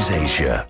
Newsasia.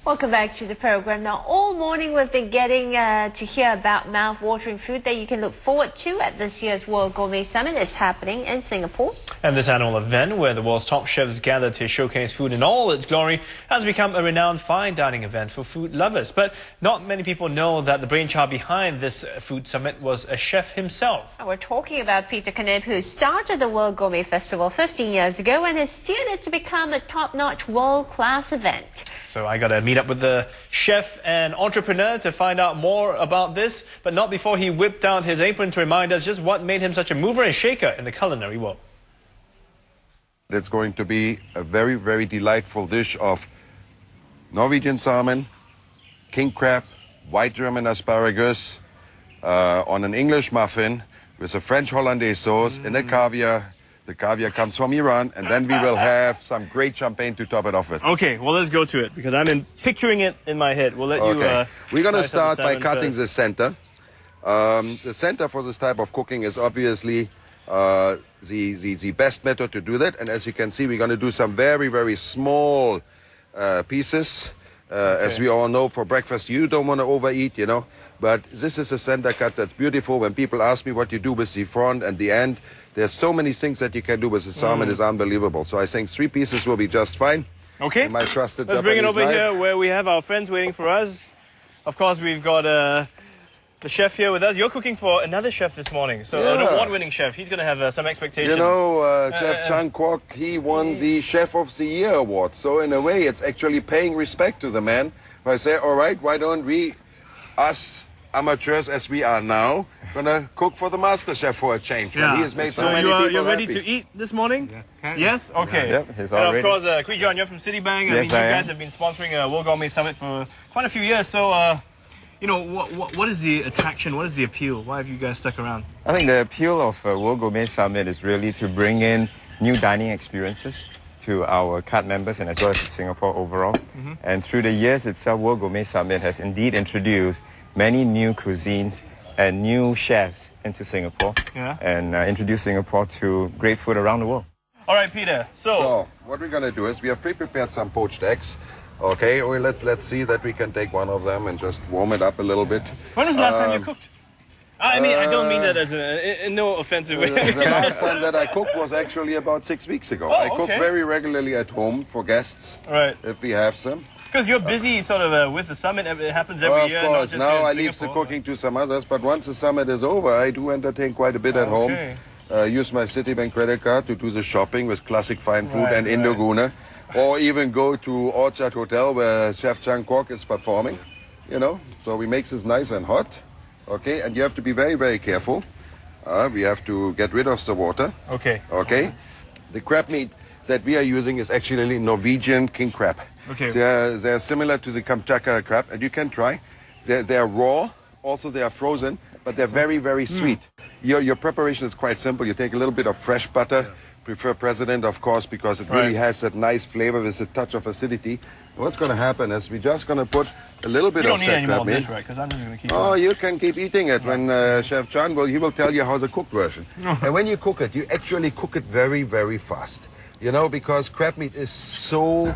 Welcome back to the program. Now, all morning we've been getting to hear about mouth-watering food that you can look forward to at this year's World Gourmet Summit. It's happening in Singapore. And this annual event, where the world's top chefs gather to showcase food in all its glory, has become a renowned fine dining event for food lovers. But not many people know that the brainchild behind this food summit was a chef himself. We're talking about Peter Knipp, who started the World Gourmet Festival 15 years ago and has steered it to become a top-notch world-class event. So I got to meet up with the chef and entrepreneur to find out more about this, but not before he whipped out his apron to remind us just what made him such a mover and shaker in the culinary world. It's going to be a very, very delightful dish of Norwegian salmon, king crab, white German asparagus on an English muffin with a French hollandaise sauce and a caviar. The caviar comes from Iran, and then we will have some great champagne to top it off with. Okay, well, let's go to it, because I'm picturing it in my head. We'll let you... We're going to start by cutting the center. The center for this type of cooking is obviously the best method to do that. And as you can see, we're going to do some very, very small pieces. As we all know, for breakfast, you don't want to overeat, you know. But this is a center cut that's beautiful. When people ask me what you do with the front and the end, there's so many things that you can do with the salmon. It's unbelievable. So I think 3 pieces will be just fine. Okay. My trusted Let's bring it over knife. here where we have our friends waiting for us. Of course, we've got the chef here with us. You're cooking for another chef this morning. So an award-winning chef. He's going to have some expectations. You know, Chef Chang Kwok, he won the Chef of the Year award. So in a way, it's actually paying respect to the man. I say, all right, why don't we, us amateurs as we are now, gonna cook for the master chef for a change. Yeah. He has made so many people you're ready happy. to eat this morning? Yeah. Yes? Okay. Yep, he's and all of ready. course, Kui John, you're from Citibank. Yes, you I guys am. have been sponsoring a World Gourmet Summit for quite a few years. So, you know, what is the attraction? What is the appeal? Why have you guys stuck around? I think the appeal of World Gourmet Summit is really to bring in new dining experiences to our card members and as well as to Singapore overall. And through the years itself, World Gourmet Summit has indeed introduced many new cuisines and new chefs into Singapore and introduced Singapore to great food around the world. All right, Peter. So what we're gonna do is we have pre-prepared some poached eggs. Okay, well, let's see that we can take one of them and just warm it up a little bit. When was the last time you cooked? I mean, I don't mean that as in no offensive way. The last time that I cooked was actually about 6 weeks ago. I cook very regularly at home for guests, if we have some. Because you're busy sort of with the summit, it happens every year. Of course, not just now here in I leave the Singapore. cooking to some others, but once the summit is over, I do entertain quite a bit at home. Use my Citibank credit card to do the shopping with classic fine food and Indoguna. Or even go to Orchard Hotel where Chef Chang Kwok is performing, you know. So we make this nice and hot, okay? And you have to be very, very careful. We have to get rid of the water. Okay? The crab meat that we are using is actually Norwegian king crab. They're similar to the Kamchatka crab, and you can try. They're raw, also they are frozen, but they're very, very sweet. Your preparation is quite simple. You take a little bit of fresh butter, prefer President, of course, because it really has that nice flavor with a touch of acidity. What's going to happen is we're just going to put a little bit of that crab meat. Right? Because I'm just going to keep Oh, you can keep eating it when Chef Chan he will tell you how the cooked version. And when you cook it, you actually cook it very, very fast. You know, because crab meat is so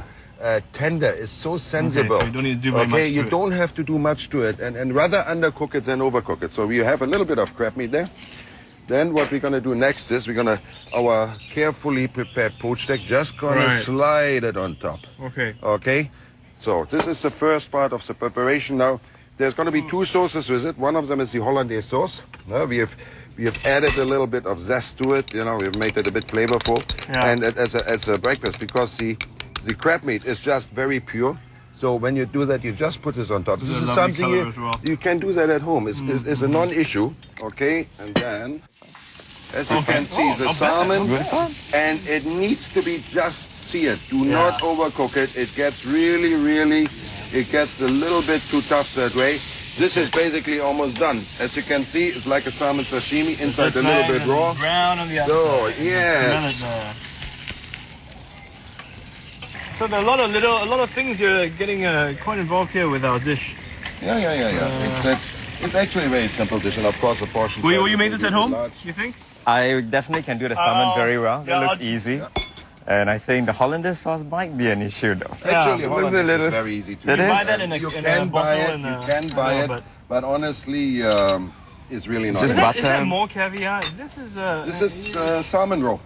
tender, is so sensible. So you don't need to do very much to you it. don't have to do much to it, and rather undercook it than overcook it. So we have a little bit of crab meat there. Then what we're going to do next is our carefully prepared poached egg, just going to slide it on top. Okay? So this is the first part of the preparation. Now, there's going to be 2 sauces with it. One of them is the hollandaise sauce. We have added a little bit of zest to it. You know, we've made it a bit flavorful. And as a breakfast, because the crab meat is just very pure. So when you do that, you just put this on top. This is something you can do that at home. It's a non-issue. Okay? And then, as you can see, the salmon, and it needs to be just seared. Do not overcook it. It gets it gets a little bit too tough that way. This is basically almost done. As you can see, it's like a salmon sashimi, inside a little bit raw. Brown on the outside. So, yes. So there are a lot of things you're getting quite involved here with our dish. Yeah. It's actually a very simple dish, and of course the portion. Will you make this at home, large. you think? I definitely can do the salmon very well. yeah, It looks easy. And I think the Hollandaise sauce might be an issue though. Actually, Yeah. Hollandaise It is is- very easy to it do. is? Buy that in a, You in can a buy bottle it, in you a- can buy I it, know, but honestly, it's really not. Just Is enough. that butter. more caviar? This is Salmon roll.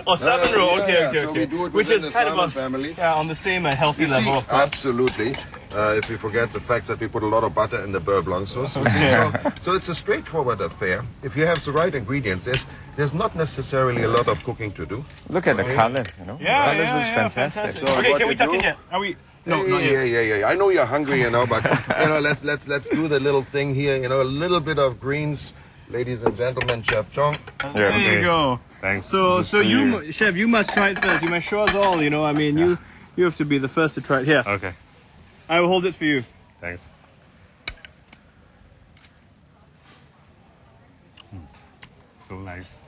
oh, salmon roll. Yeah, Okay, yeah, okay, so okay. we do it Which within is the kind of salmon on, family. yeah, on the same healthy You see, level, of course. absolutely. If we forget the fact that we put a lot of butter in the beurre blanc sauce. You see, so it's a straightforward affair. If you have the right ingredients, there's not necessarily a lot of cooking to do. Look at the colors, you know. Yeah, the colors yeah, looks yeah, fantastic. So Okay, what can we you tuck do- in yet? Are we? No, not Yeah, yet. yeah. I know you're hungry, but let's do the little thing here. A little bit of greens, ladies and gentlemen. Chef Chong. There you go. Thanks. So for you, chef, you must try it first. You must show us all. I mean, you have to be the first to try it. Here, Okay. I will hold it for you. Thanks. So nice.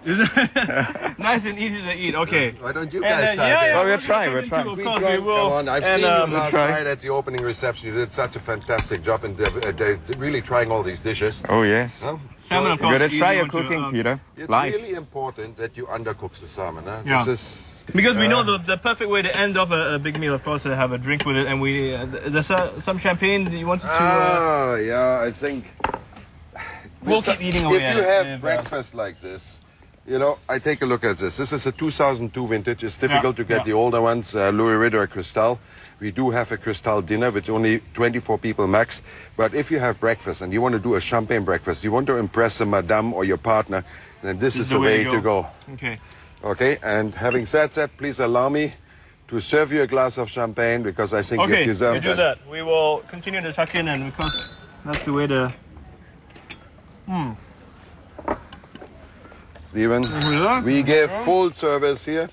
Nice and easy to eat. Okay. Why don't you And, guys start? yeah, there? Oh, we're we'll trying, jump we're into, trying. Of We course, try- we will. Come on. I've And, seen you last try. night at the opening reception. You did such a fantastic job in really trying all these dishes. Oh yes. Huh? Salmon, of You course, gotta easy try your one to, cooking, Peter. It's Live. really important that you undercook the salmon. Huh? Yeah. This is Because we know the perfect way to end off a big meal, of course, to have a drink with it. And there's some champagne that you wanted to. yeah. I think We'll keep eating away If at you it. have If, breakfast like this, I take a look at this. This is a 2002 vintage. It's difficult to get the older ones. Louis Ritter Cristal. We do have a Cristal dinner with only 24 people max. But if you have breakfast and you want to do a champagne breakfast, you want to impress a madame or your partner, then this is the way to go. Okay. Okay, and having said that, please allow me to serve you a glass of champagne because I think Okay, you deserve you do that. We will continue to tuck in, and because that's the way to. Stephen, Yeah. we give full service here.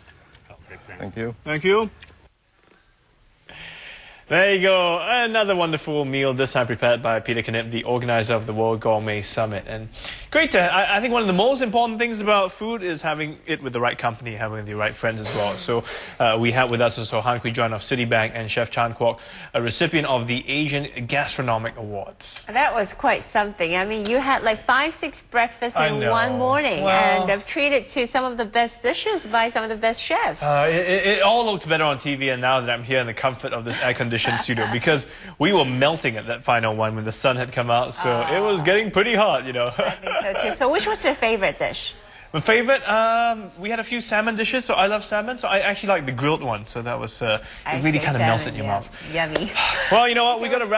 Thank you. Thank you. There you go. Another wonderful meal, this time prepared by Peter Knipp, the organizer of the World Gourmet Summit. And great to, I think one of the most important things about food is having it with the right company, having the right friends as well. So we have with us also Han Kui Juan of Citibank and Chef Chan Kwok, a recipient of the Asian Gastronomic Awards. That was quite something. I mean, you had like 5-6 breakfasts I in know. one morning, Well- and have treated to some of the best dishes by some of the best chefs. It all looks better on TV, and now that I'm here in the comfort of this air-conditioned studio, because we were melting at that final one when the sun had come out, so it was getting pretty hot, I think so too. So which was your favorite dish? My favorite, we had a few salmon dishes, so I love salmon, so I actually like the grilled one, so that was, it really kind of melts in your mouth. Yummy. Well, you know what, we got to wrap